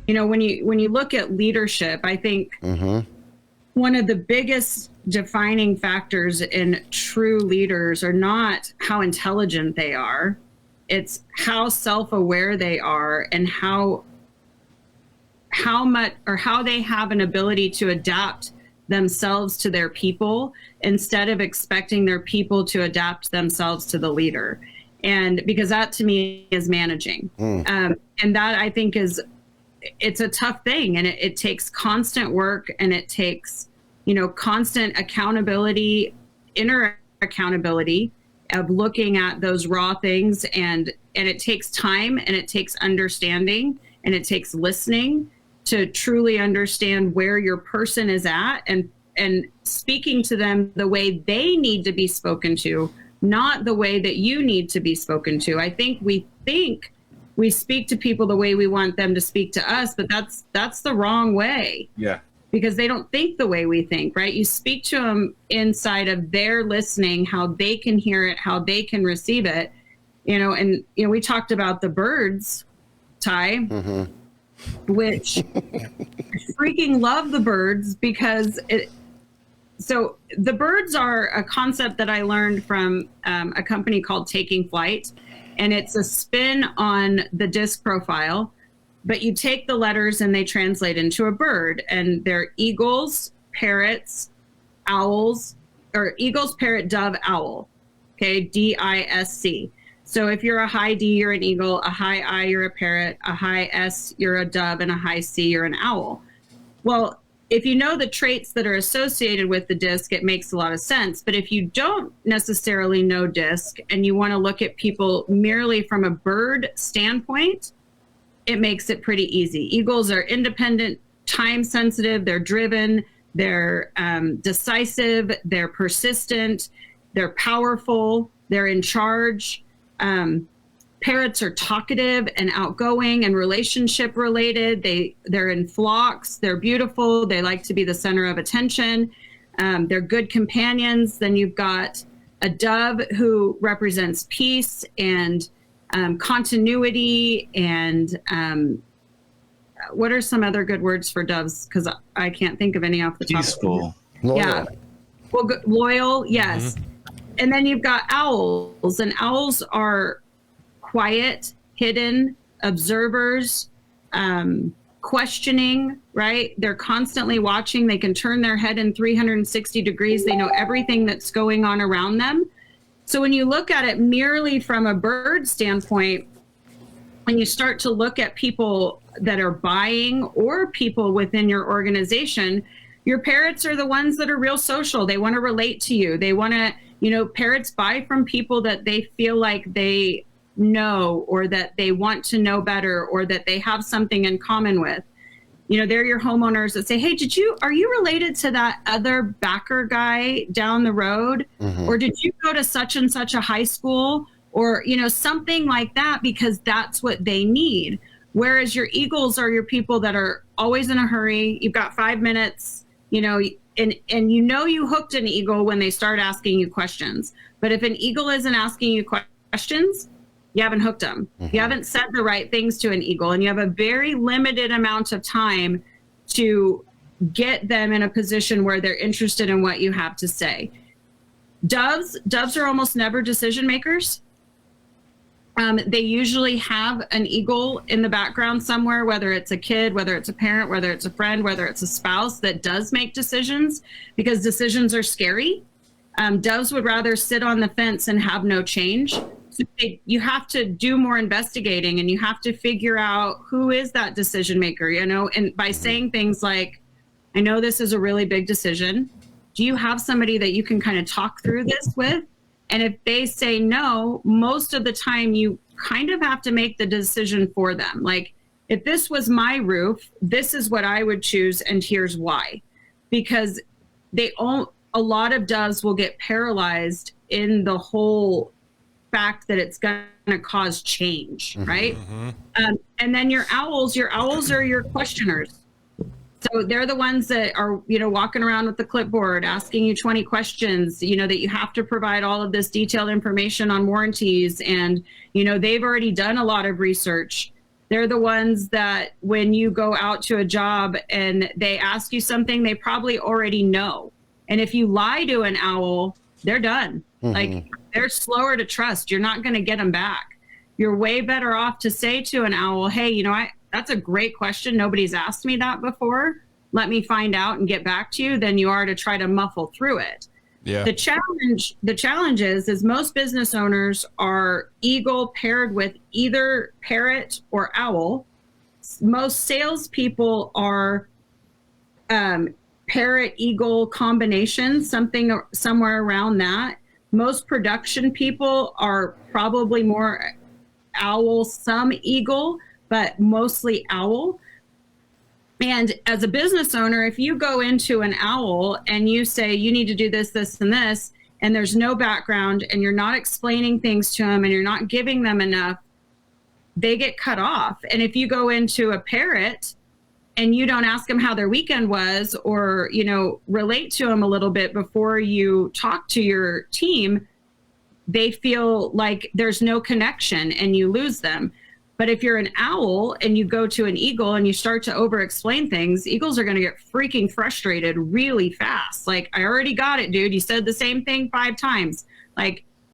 when you look at leadership, I think one of the biggest defining factors in true leaders are not how intelligent they are. It's how self-aware they are and how much or how they have an ability to adapt themselves to their people instead of expecting their people to adapt themselves to the leader. And because that to me is managing. And that I think it's a tough thing, and it takes constant work, and it takes, constant accountability, inner accountability of looking at those raw things. And it takes time, and it takes understanding, and it takes listening to truly understand where your person is at and speaking to them the way they need to be spoken to, not the way that you need to be spoken to. I think we speak to people the way we want them to speak to us, but that's the wrong way. Yeah. Because they don't think the way we think, right? You speak to them inside of their listening, how they can hear it, how they can receive it, and, we talked about the birds, Ty, which I freaking love the birds because so the birds are a concept that I learned from a company called Taking Flight, and it's a spin on the disc profile, but you take the letters and they translate into a bird, and they're eagles, parrots, owls, or eagles, parrot, dove, owl. Okay, DISC. So if you're a high D, you're an eagle, a high I, you're a parrot, a high S, you're a dove, and a high C, you're an owl. Well, if you know the traits that are associated with the disc, it makes a lot of sense. But if you don't necessarily know disc and you want to look at people merely from a bird standpoint, it makes it pretty easy. Eagles are independent, time sensitive, they're driven, they're decisive, they're persistent, they're powerful, they're in charge. Parrots are talkative and outgoing and relationship related. They're in flocks. They're beautiful. They like to be the center of attention. They're good companions. Then you've got a dove who represents peace and continuity. And what are some other good words for doves? Because I can't think of any off the top. Peaceful. Loyal. Yeah. Well, loyal. Yes. And then you've got owls, and owls are quiet, hidden, observers, questioning, right? They're constantly watching. They can turn their head in 360 degrees. They know everything that's going on around them. So when you look at it merely from a bird standpoint, when you start to look at people that are buying or people within your organization, your parrots are the ones that are real social. They want to relate to you. They want to, parrots buy from people that they feel like they know, or that they want to know better, or that they have something in common with. They're your homeowners that say, hey, are you related to that other backer guy down the road? Or did you go to such and such a high school? Or, something like that, because that's what they need. Whereas your eagles are your people that are always in a hurry. You've got 5 minutes, and you hooked an eagle when they start asking you questions. But if an eagle isn't asking you questions, you haven't hooked them. You haven't said the right things to an eagle, and you have a very limited amount of time to get them in a position where they're interested in what you have to say. Doves are almost never decision makers. They usually have an eagle in the background somewhere, whether it's a kid, whether it's a parent, whether it's a friend, whether it's a spouse that does make decisions, because decisions are scary. Doves would rather sit on the fence and have no change. So you have to do more investigating, and you have to figure out who is that decision maker, and by saying things like, I know this is a really big decision. Do you have somebody that you can kind of talk through this with? And if they say no, most of the time you kind of have to make the decision for them. Like, if this was my roof, this is what I would choose, and here's why. Because a lot of doves will get paralyzed in the whole fact that it's going to cause change, right? And then your owls are your questioners. So they're the ones that are, walking around with the clipboard, asking you 20 questions, that you have to provide all of this detailed information on warranties. And, they've already done a lot of research. They're the ones that when you go out to a job and they ask you something, they probably already know. And if you lie to an owl, they're done. Like, they're slower to trust. You're not going to get them back. You're way better off to say to an owl, hey, you know, that's a great question. Nobody's asked me that before. Let me find out and get back to you, than you are to try to muffle through it. Yeah. The challenge is most business owners are eagle paired with either parrot or owl. Most salespeople are parrot eagle combination, something somewhere around that. Most production people are probably more owl, some eagle, but mostly owl. And as a business owner, if you go into an owl and you say, you need to do this, this, and this, and there's no background and you're not explaining things to them and you're not giving them enough, they get cut off. And if you go into a parrot and you don't ask them how their weekend was, or, you know, relate to them a little bit before you talk to your team, they feel like there's no connection and you lose them. But if you're an owl and you go to an eagle and you start to over explain things, eagles are going to get freaking frustrated really fast. Like, I already got it, dude. You said the same thing 5 times. Like,